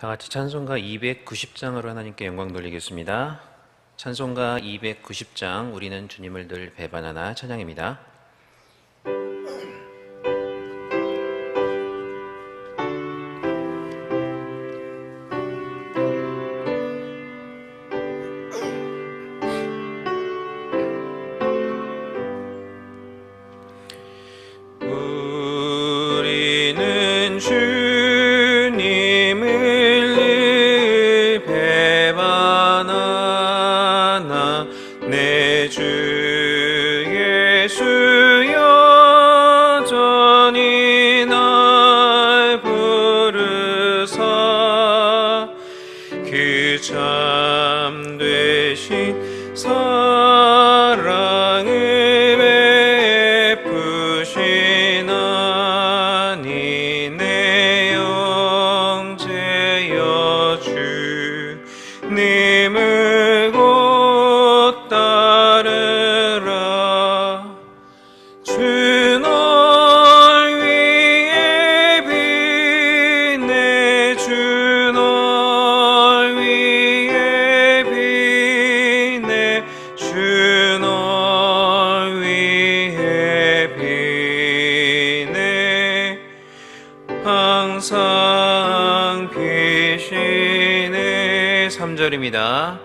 다 같이 찬송가 290장으로 하나님께 영광 돌리겠습니다. 찬송가 290장 우리는 주님을 늘 배반하나 찬양입니다. 우리는 주님을 늘 배반하나 내 주 예수 여전히 날 부르사 그 참되신 사랑을 베푸시나니 내 영제여 주님을 곧 따르라. 주 널 위해 비네 주 널 위해 비네 주 널 위해 비네 항상 비시네. 3절입니다.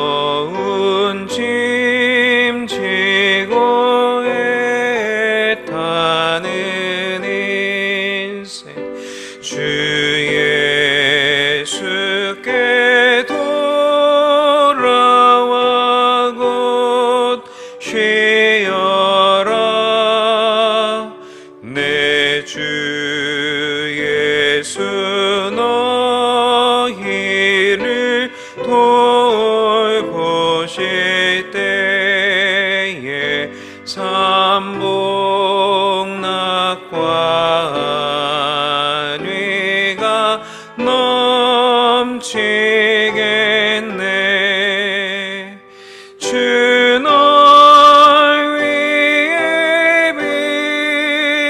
무거운 짐 지고 애타는 인생 주 예수께 돌아와 곧 쉬어라. 내 주 예수 너희를 돌보실 때에 삼복낙과 안위가 넘치겠네. 주 널 위해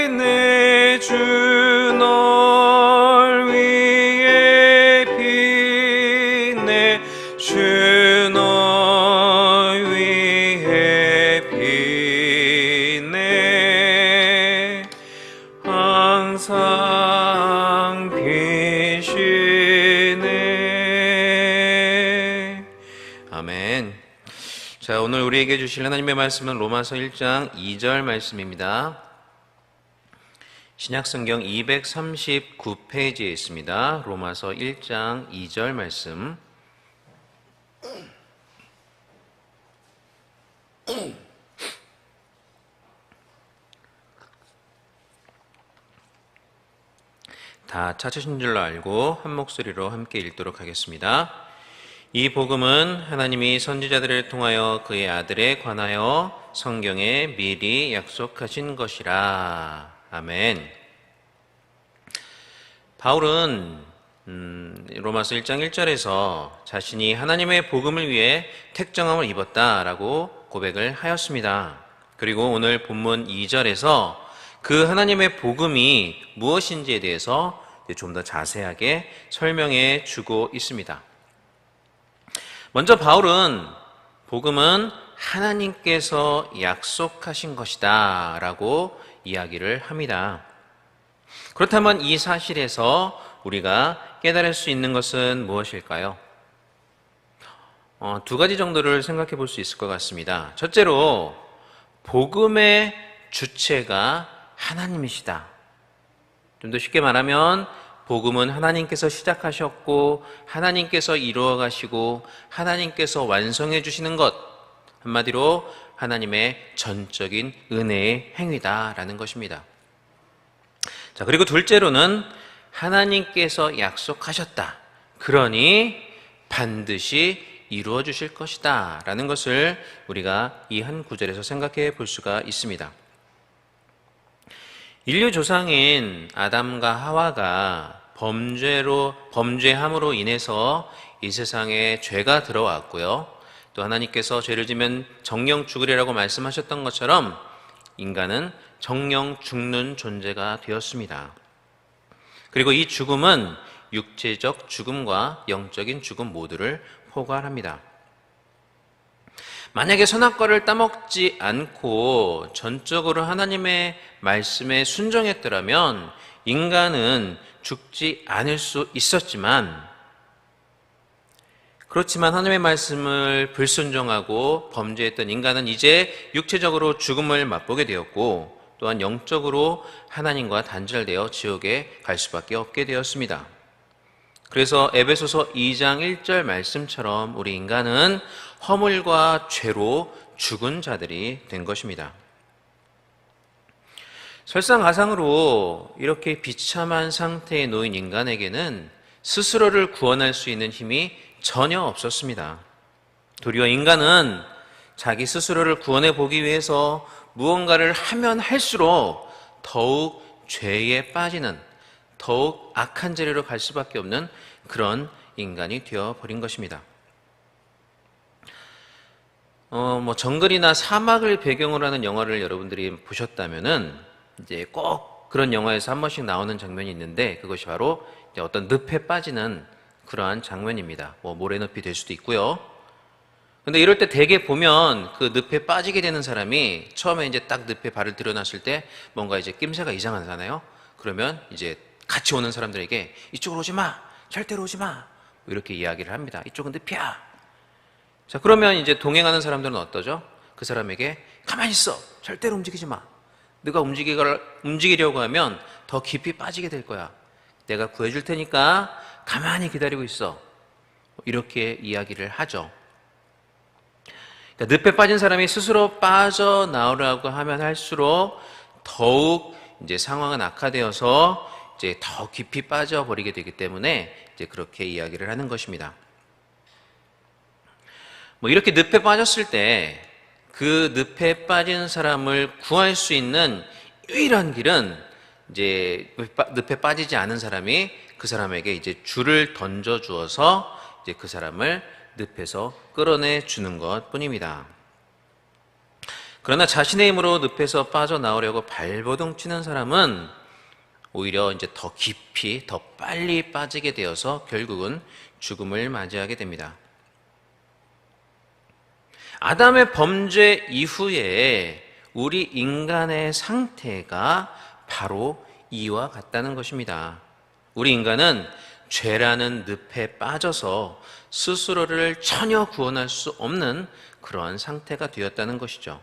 비네 주 널 위해 비네 주 널 위해 비네 항상 비시네. 아멘. 자, 오늘 우리에게 주실 하나님의 말씀은 로마서 1장 2절 말씀입니다. 신약성경 239페이지에 있습니다. 로마서 1장 2절 말씀. 다 찾으신 줄로 알고 한 목소리로 함께 읽도록 하겠습니다. 이 복음은 하나님이 선지자들을 통하여 그의 아들에 관하여 성경에 미리 약속하신 것이라. 아멘. 바울은 로마서 1장 1절에서 자신이 하나님의 복음을 위해 택정함을 입었다라고 고백을 하였습니다. 그리고 오늘 본문 2절에서 그 하나님의 복음이 무엇인지에 대해서 좀 더 자세하게 설명해 주고 있습니다. 먼저 바울은 복음은 하나님께서 약속하신 것이다 라고 이야기를 합니다. 그렇다면 이 사실에서 우리가 깨달을 수 있는 것은 무엇일까요? 두 가지 정도를 생각해 볼 수 있을 것 같습니다. 첫째로 복음의 주체가 하나님이시다. 좀 더 쉽게 말하면 복음은 하나님께서 시작하셨고 하나님께서 이루어 가시고 하나님께서 완성해 주시는 것, 한마디로 하나님의 전적인 은혜의 행위다라는 것입니다. 자, 그리고 둘째로는 하나님께서 약속하셨다. 그러니 반드시 이루어 주실 것이다 라는 것을 우리가 이 한 구절에서 생각해 볼 수가 있습니다. 인류 조상인 아담과 하와가 범죄함으로 인해서 이 세상에 죄가 들어왔고요. 또 하나님께서 죄를 지면 정령 죽으리라고 말씀하셨던 것처럼 인간은 정령 죽는 존재가 되었습니다. 그리고 이 죽음은 육체적 죽음과 영적인 죽음 모두를 포괄합니다. 만약에 선악과를 따먹지 않고 전적으로 하나님의 말씀에 순종했더라면 인간은 죽지 않을 수 있었지만, 그렇지만 하나님의 말씀을 불순종하고 범죄했던 인간은 이제 육체적으로 죽음을 맛보게 되었고, 또한 영적으로 하나님과 단절되어 지옥에 갈 수밖에 없게 되었습니다. 그래서 에베소서 2장 1절 말씀처럼 우리 인간은 허물과 죄로 죽은 자들이 된 것입니다. 설상가상으로 이렇게 비참한 상태에 놓인 인간에게는 스스로를 구원할 수 있는 힘이 전혀 없었습니다. 도리어 인간은 자기 스스로를 구원해 보기 위해서 무언가를 하면 할수록 더욱 죄에 빠지는, 더욱 악한 재료로 갈 수밖에 없는 그런 인간이 되어버린 것입니다. 정글이나 사막을 배경으로 하는 영화를 여러분들이 보셨다면은 이제 꼭 그런 영화에서 한 번씩 나오는 장면이 있는데, 그것이 바로 이제 어떤 늪에 빠지는 그러한 장면입니다. 모래늪이 될 수도 있고요. 근데 이럴 때 대개 보면 그 늪에 빠지게 되는 사람이 처음에 이제 딱 늪에 발을 들여놨을 때 뭔가 이제 낌새가 이상하잖아요. 그러면 이제 같이 오는 사람들에게 이쪽으로 오지 마, 절대로 오지 마, 이렇게 이야기를 합니다. 이쪽은 늪이야. 자, 그러면 이제 동행하는 사람들은 어떠죠? 그 사람에게 가만히 있어, 절대로 움직이지 마. 네가 움직이려고 하면 더 깊이 빠지게 될 거야. 내가 구해줄 테니까 가만히 기다리고 있어. 이렇게 이야기를 하죠. 그러니까 늪에 빠진 사람이 스스로 빠져나오려고 하면 할수록 더욱 이제 상황은 악화되어서 이제 더 깊이 빠져버리게 되기 때문에 이제 그렇게 이야기를 하는 것입니다. 이렇게 늪에 빠졌을 때 그 늪에 빠진 사람을 구할 수 있는 유일한 길은 이제 늪에 빠지지 않은 사람이 그 사람에게 이제 줄을 던져 주어서 이제 그 사람을 늪에서 끌어내 주는 것 뿐입니다. 그러나 자신의 힘으로 늪에서 빠져나오려고 발버둥 치는 사람은 오히려 이제 더 깊이, 더 빨리 빠지게 되어서 결국은 죽음을 맞이하게 됩니다. 아담의 범죄 이후에 우리 인간의 상태가 바로 이와 같다는 것입니다. 우리 인간은 죄라는 늪에 빠져서 스스로를 전혀 구원할 수 없는 그러한 상태가 되었다는 것이죠.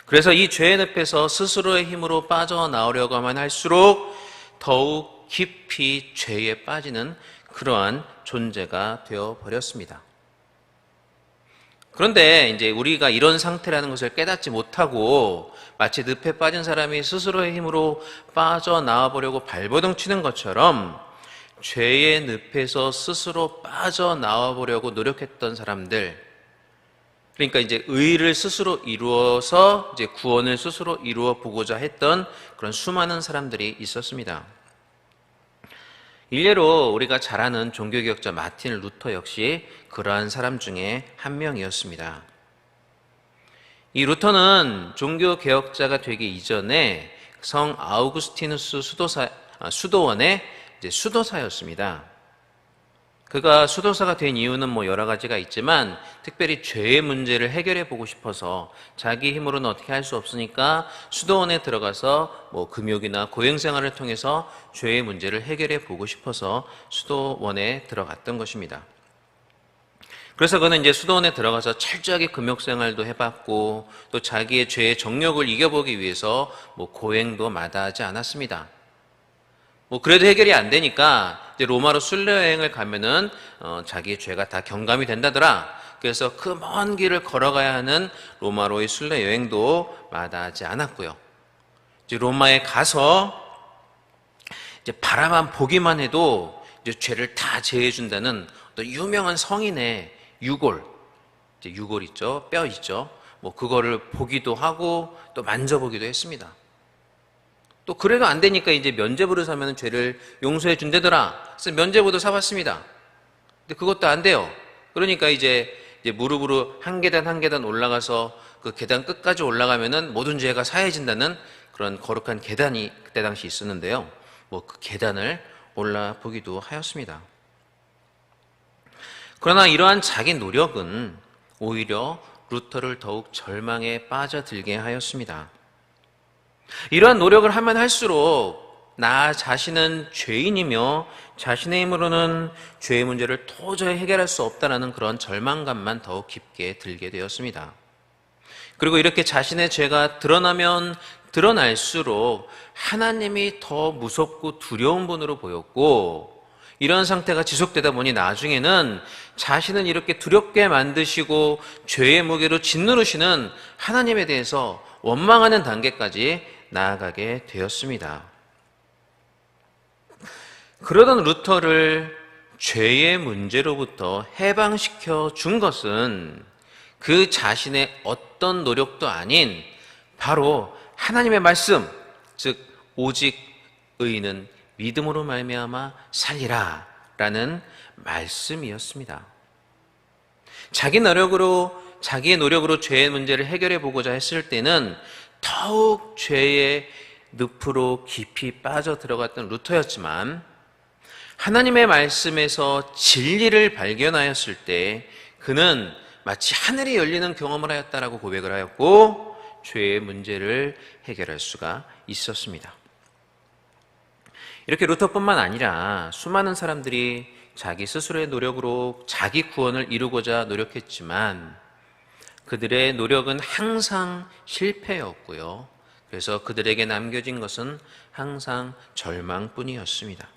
그래서 이 죄의 늪에서 스스로의 힘으로 빠져나오려고 하면 할수록 더욱 깊이 죄에 빠지는 그러한 존재가 되어버렸습니다. 그런데 이제 우리가 이런 상태라는 것을 깨닫지 못하고 마치 늪에 빠진 사람이 스스로의 힘으로 빠져나와 보려고 발버둥 치는 것처럼 죄의 늪에서 스스로 빠져나와 보려고 노력했던 사람들, 그러니까 이제 의를 스스로 이루어서 이제 구원을 스스로 이루어 보고자 했던 그런 수많은 사람들이 있었습니다. 일례로 우리가 잘 아는 종교개혁자 마틴 루터 역시 그러한 사람 중에 한 명이었습니다. 이 루터는 종교개혁자가 되기 이전에 성 아우구스티누스 수도원의 이제 수도사였습니다. 그가 수도사가 된 이유는 여러 가지가 있지만 특별히 죄의 문제를 해결해 보고 싶어서 자기 힘으로는 어떻게 할 수 없으니까 수도원에 들어가서 금욕이나 고행생활을 통해서 죄의 문제를 해결해 보고 싶어서 수도원에 들어갔던 것입니다. 그래서 그는 이제 수도원에 들어가서 철저하게 금욕생활도 해봤고 또 자기의 죄의 정욕을 이겨보기 위해서 고행도 마다하지 않았습니다. 그래도 해결이 안 되니까 이제 로마로 순례여행을 가면은 자기의 죄가 다 경감이 된다더라. 그래서 그 먼 길을 걸어가야 하는 로마로의 순례여행도 마다하지 않았고요. 이제 로마에 가서 이제 바라만 보기만 해도 이제 죄를 다 제해준다는 또 유명한 성인의 유골, 이제 유골 있죠, 뼈 있죠. 그거를 보기도 하고 또 만져보기도 했습니다. 또 그래도 안 되니까 이제 면죄부를 사면 죄를 용서해 준다더라. 그래서 면죄부도 사봤습니다. 근데 그것도 안 돼요. 그러니까 이제 무릎으로 한 계단 한 계단 올라가서 그 계단 끝까지 올라가면은 모든 죄가 사해진다는 그런 거룩한 계단이 그때 당시 있었는데요. 그 계단을 올라보기도 하였습니다. 그러나 이러한 자기 노력은 오히려 루터를 더욱 절망에 빠져들게 하였습니다. 이러한 노력을 하면 할수록 나 자신은 죄인이며 자신의 힘으로는 죄의 문제를 도저히 해결할 수 없다는 그런 절망감만 더욱 깊게 들게 되었습니다. 그리고 이렇게 자신의 죄가 드러나면 드러날수록 하나님이 더 무섭고 두려운 분으로 보였고, 이런 상태가 지속되다 보니 나중에는 자신을 이렇게 두렵게 만드시고 죄의 무게로 짓누르시는 하나님에 대해서 원망하는 단계까지 나아가게 되었습니다. 그러던 루터를 죄의 문제로부터 해방시켜 준 것은 그 자신의 어떤 노력도 아닌 바로 하나님의 말씀, 즉 오직 의인은 믿음으로 말미암아 살리라 라는 말씀이었습니다. 자기의 노력으로 죄의 문제를 해결해 보고자 했을 때는 더욱 죄의 늪으로 깊이 빠져 들어갔던 루터였지만, 하나님의 말씀에서 진리를 발견하였을 때 그는 마치 하늘이 열리는 경험을 하였다라고 고백을 하였고, 죄의 문제를 해결할 수가 있었습니다. 이렇게 루터뿐만 아니라 수많은 사람들이 자기 스스로의 노력으로 자기 구원을 이루고자 노력했지만 그들의 노력은 항상 실패였고요. 그래서 그들에게 남겨진 것은 항상 절망뿐이었습니다.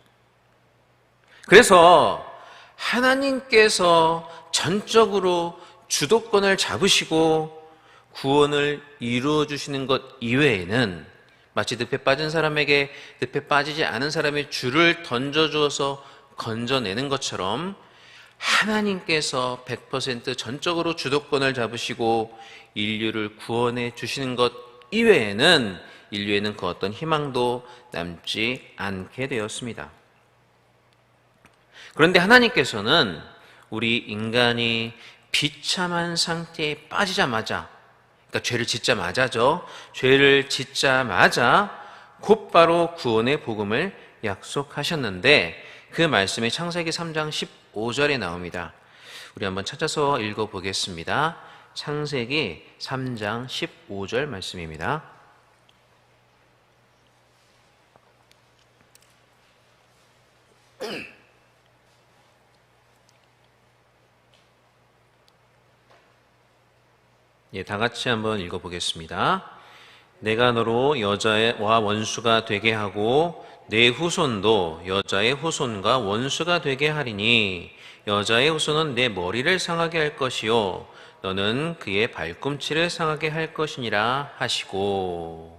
그래서 하나님께서 전적으로 주도권을 잡으시고 구원을 이루어 주시는 것 이외에는 마치 늪에 빠진 사람에게 늪에 빠지지 않은 사람의 줄을 던져주어서 건져내는 것처럼 하나님께서 100% 전적으로 주도권을 잡으시고 인류를 구원해 주시는 것 이외에는 인류에는 그 어떤 희망도 남지 않게 되었습니다. 그런데 하나님께서는 우리 인간이 비참한 상태에 빠지자마자, 그러니까 죄를 짓자마자 곧바로 구원의 복음을 약속하셨는데 그 말씀이 창세기 3장 15절에 나옵니다. 우리 한번 찾아서 읽어보겠습니다. 창세기 3장 15절 말씀입니다. 다 같이 한번 읽어보겠습니다. 내가 너로 여자와 원수가 되게 하고 내 후손도 여자의 후손과 원수가 되게 하리니 여자의 후손은 내 머리를 상하게 할 것이요 너는 그의 발꿈치를 상하게 할 것이니라 하시고,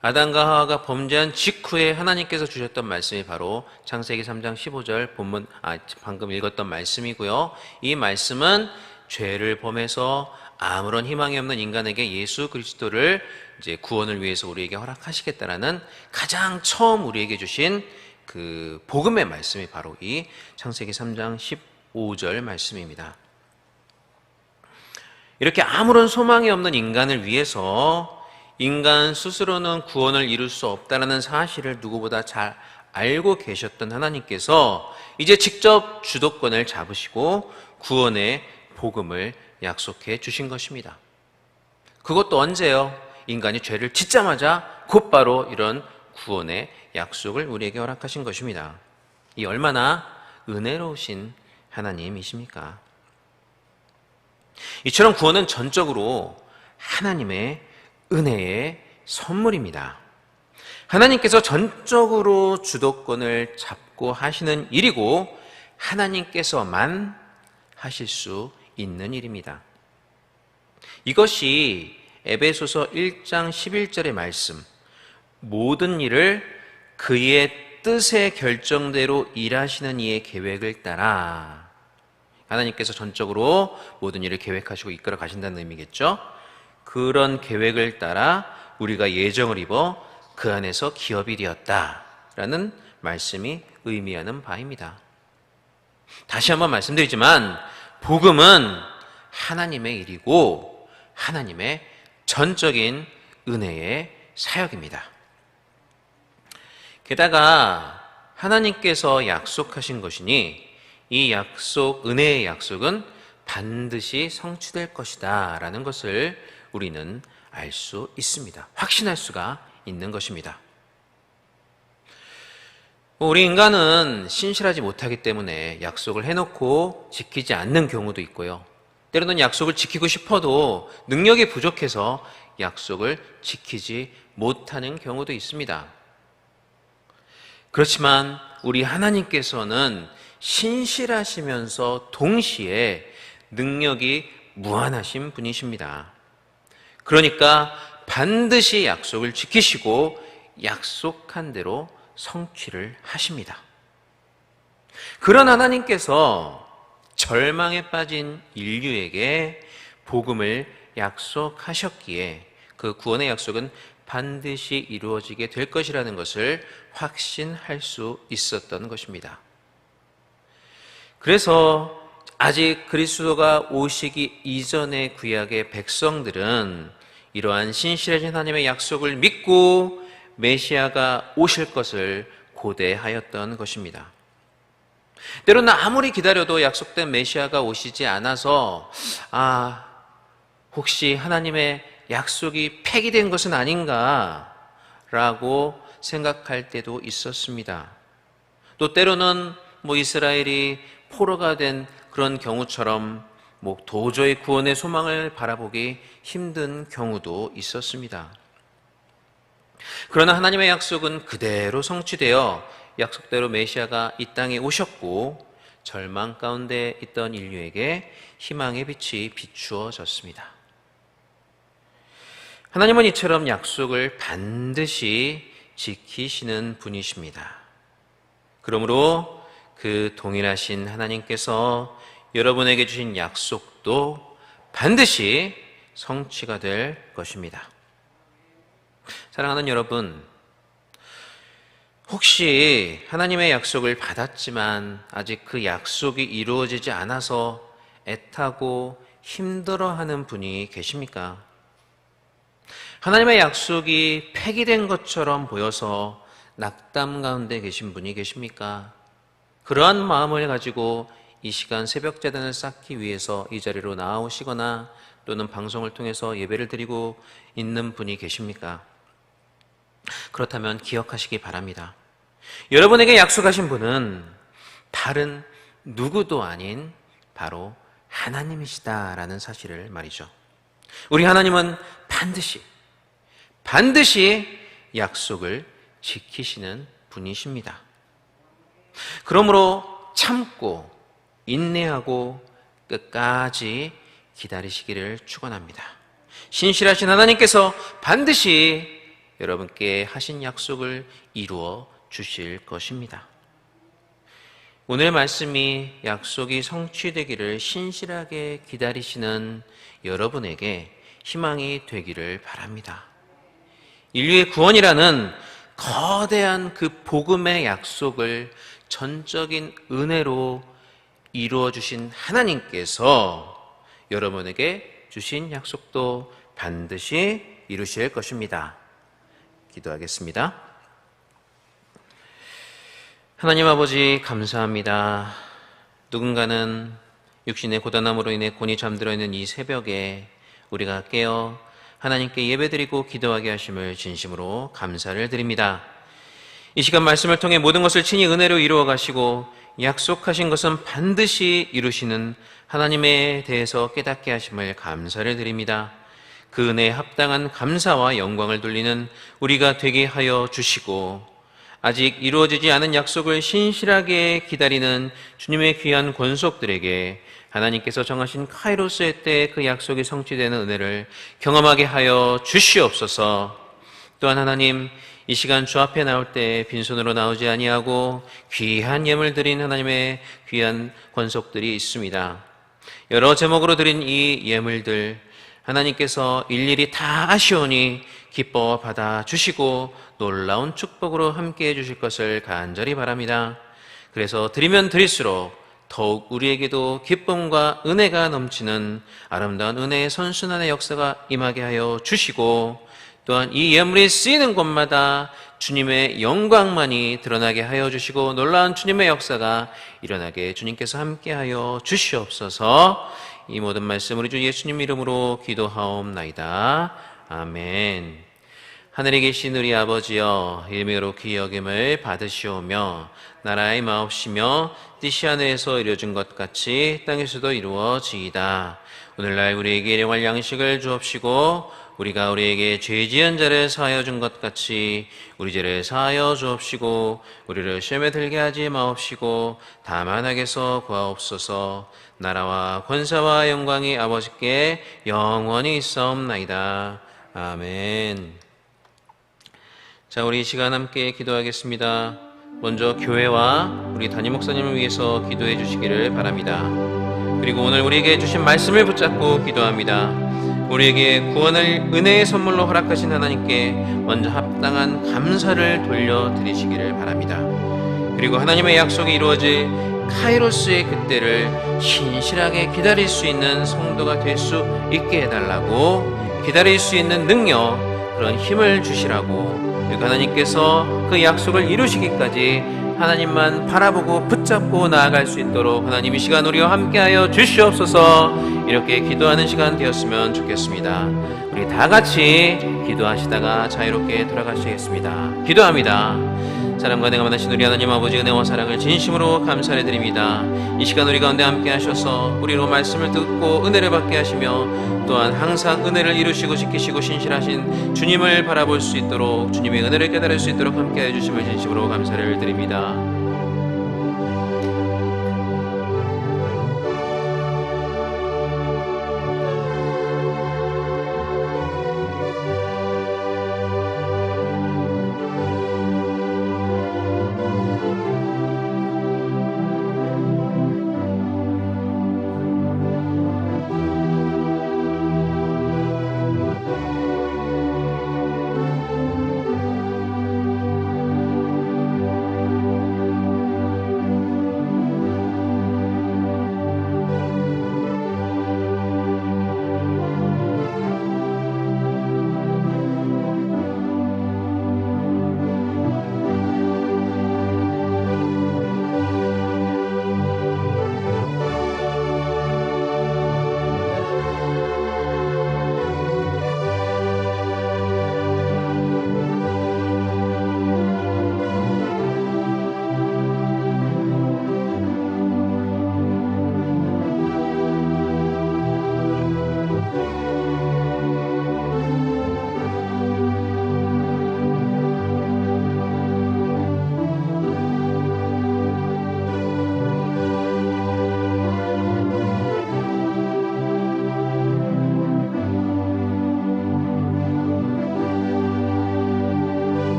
아담과 하와가 범죄한 직후에 하나님께서 주셨던 말씀이 바로 창세기 3장 15절 본문 방금 읽었던 말씀이고요. 이 말씀은 죄를 범해서 아무런 희망이 없는 인간에게 예수 그리스도를 이제 구원을 위해서 우리에게 허락하시겠다라는 가장 처음 우리에게 주신 그 복음의 말씀이 바로 이 창세기 3장 15절 말씀입니다. 이렇게 아무런 소망이 없는 인간을 위해서 인간 스스로는 구원을 이룰 수 없다는 사실을 누구보다 잘 알고 계셨던 하나님께서 이제 직접 주도권을 잡으시고 구원의 복음을 약속해 주신 것입니다. 그것도 언제요? 인간이 죄를 짓자마자 곧바로 이런 구원의 약속을 우리에게 허락하신 것입니다. 이 얼마나 은혜로우신 하나님이십니까? 이처럼 구원은 전적으로 하나님의 은혜의 선물입니다. 하나님께서 전적으로 주도권을 잡고 하시는 일이고 하나님께서만 하실 수 있는 일입니다. 이것이 에베소서 1장 11절의 말씀, 모든 일을 그의 뜻의 결정대로 일하시는 이의 계획을 따라, 하나님께서 전적으로 모든 일을 계획하시고 이끌어 가신다는 의미겠죠. 그런 계획을 따라 우리가 예정을 입어 그 안에서 기업이 되었다라는 말씀이 의미하는 바입니다. 다시 한번 말씀드리지만 복음은 하나님의 일이고 하나님의 전적인 은혜의 사역입니다. 게다가 하나님께서 약속하신 것이니 이 약속, 은혜의 약속은 반드시 성취될 것이다 라는 것을 우리는 알 수 있습니다. 확신할 수가 있는 것입니다. 우리 인간은 신실하지 못하기 때문에 약속을 해놓고 지키지 않는 경우도 있고요. 때로는 약속을 지키고 싶어도 능력이 부족해서 약속을 지키지 못하는 경우도 있습니다. 그렇지만 우리 하나님께서는 신실하시면서 동시에 능력이 무한하신 분이십니다. 그러니까 반드시 약속을 지키시고 약속한 대로 성취를 하십니다. 그런 하나님께서 절망에 빠진 인류에게 복음을 약속하셨기에 그 구원의 약속은 반드시 이루어지게 될 것이라는 것을 확신할 수 있었던 것입니다. 그래서 아직 그리스도가 오시기 이전의 구약의 백성들은 이러한 신실하신 하나님의 약속을 믿고 메시아가 오실 것을 고대하였던 것입니다. 때로는 아무리 기다려도 약속된 메시아가 오시지 않아서 혹시 하나님의 약속이 폐기된 것은 아닌가라고 생각할 때도 있었습니다. 또 때로는 이스라엘이 포로가 된 그런 경우처럼 도저히 구원의 소망을 바라보기 힘든 경우도 있었습니다. 그러나 하나님의 약속은 그대로 성취되어 약속대로 메시아가 이 땅에 오셨고 절망 가운데 있던 인류에게 희망의 빛이 비추어졌습니다. 하나님은 이처럼 약속을 반드시 지키시는 분이십니다. 그러므로 그 동일하신 하나님께서 여러분에게 주신 약속도 반드시 성취가 될 것입니다. 사랑하는 여러분, 혹시 하나님의 약속을 받았지만 아직 그 약속이 이루어지지 않아서 애타고 힘들어하는 분이 계십니까? 하나님의 약속이 폐기된 것처럼 보여서 낙담 가운데 계신 분이 계십니까? 그러한 마음을 가지고 이 시간 새벽 제단을 쌓기 위해서 이 자리로 나오시거나 또는 방송을 통해서 예배를 드리고 있는 분이 계십니까? 그렇다면 기억하시기 바랍니다. 여러분에게 약속하신 분은 다른 누구도 아닌 바로 하나님이시다라는 사실을 말이죠. 우리 하나님은 반드시 약속을 지키시는 분이십니다. 그러므로 참고 인내하고 끝까지 기다리시기를 축원합니다. 신실하신 하나님께서 반드시 여러분께 하신 약속을 이루어 주실 것입니다. 오늘 말씀이 약속이 성취되기를 신실하게 기다리시는 여러분에게 희망이 되기를 바랍니다. 인류의 구원이라는 거대한 그 복음의 약속을 전적인 은혜로 이루어 주신 하나님께서 여러분에게 주신 약속도 반드시 이루실 것입니다. 기도하겠습니다. 하나님 아버지 감사합니다. 누군가는 육신의 고단함으로 인해 곤히 잠들어 있는 이 새벽에 우리가 깨어 하나님께 예배드리고 기도하게 하심을 진심으로 감사를 드립니다. 이 시간 말씀을 통해 모든 것을 친히 은혜로 이루어 가시고 약속하신 것은 반드시 이루시는 하나님에 대해서 깨닫게 하심을 감사를 드립니다. 그 은혜에 합당한 감사와 영광을 돌리는 우리가 되게 하여 주시고 아직 이루어지지 않은 약속을 신실하게 기다리는 주님의 귀한 권속들에게 하나님께서 정하신 카이로스의 때에 그 약속이 성취되는 은혜를 경험하게 하여 주시옵소서. 또한 하나님, 이 시간 주 앞에 나올 때 빈손으로 나오지 아니하고 귀한 예물 드린 하나님의 귀한 권속들이 있습니다. 여러 제목으로 드린 이 예물들 하나님께서 일일이 다 아시오니 기뻐 받아주시고 놀라운 축복으로 함께해 주실 것을 간절히 바랍니다. 그래서 드리면 드릴수록 더욱 우리에게도 기쁨과 은혜가 넘치는 아름다운 은혜의 선순환의 역사가 임하게 하여 주시고 또한 이 예물이 쓰이는 곳마다 주님의 영광만이 드러나게 하여 주시고 놀라운 주님의 역사가 일어나게 주님께서 함께하여 주시옵소서. 이 모든 말씀 우리 주 예수님 이름으로 기도하옵나이다. 아멘. 하늘에 계신 우리 아버지여, 이름이 거룩히 여김을 받으시오며 나라의 마옵시며 뜻이 하늘에서 이루어진 것 같이 땅에서도 이루어지이다. 오늘날 우리에게 일용할 양식을 주옵시고 우리가 우리에게 죄 지은 자를 사하여 준 것 같이 우리 죄를 사하여 주옵시고 우리를 시험에 들게 하지 마옵시고 다만 악에서 구하옵소서. 나라와 권세와 영광이 아버지께 영원히 있사옵나이다. 아멘. 자, 우리 이 시간 함께 기도하겠습니다. 먼저 교회와 우리 담임 목사님을 위해서 기도해 주시기를 바랍니다. 그리고 오늘 우리에게 주신 말씀을 붙잡고 기도합니다. 우리에게 구원을 은혜의 선물로 허락하신 하나님께 먼저 합당한 감사를 돌려드리시기를 바랍니다. 그리고 하나님의 약속이 이루어질 카이로스의 그때를 신실하게 기다릴 수 있는 성도가 될 수 있게 해달라고, 기다릴 수 있는 능력, 그런 힘을 주시라고, 그리고 하나님께서 그 약속을 이루시기까지 하나님만 바라보고 붙잡고 나아갈 수 있도록 하나님 이 시간 우리와 함께하여 주시옵소서. 이렇게 기도하는 시간 되었으면 좋겠습니다. 우리 다 같이 기도하시다가 자유롭게 돌아가시겠습니다. 기도합니다. 사랑과 내가 만나신 우리 하나님 아버지 은혜와 사랑을 진심으로 감사를 드립니다. 이 시간 우리 가운데 함께 하셔서 우리로 말씀을 듣고 은혜를 받게 하시며 또한 항상 은혜를 이루시고 지키시고 신실하신 주님을 바라볼 수 있도록, 주님의 은혜를 깨달을 수 있도록 함께 해주심을 진심으로 감사를 드립니다.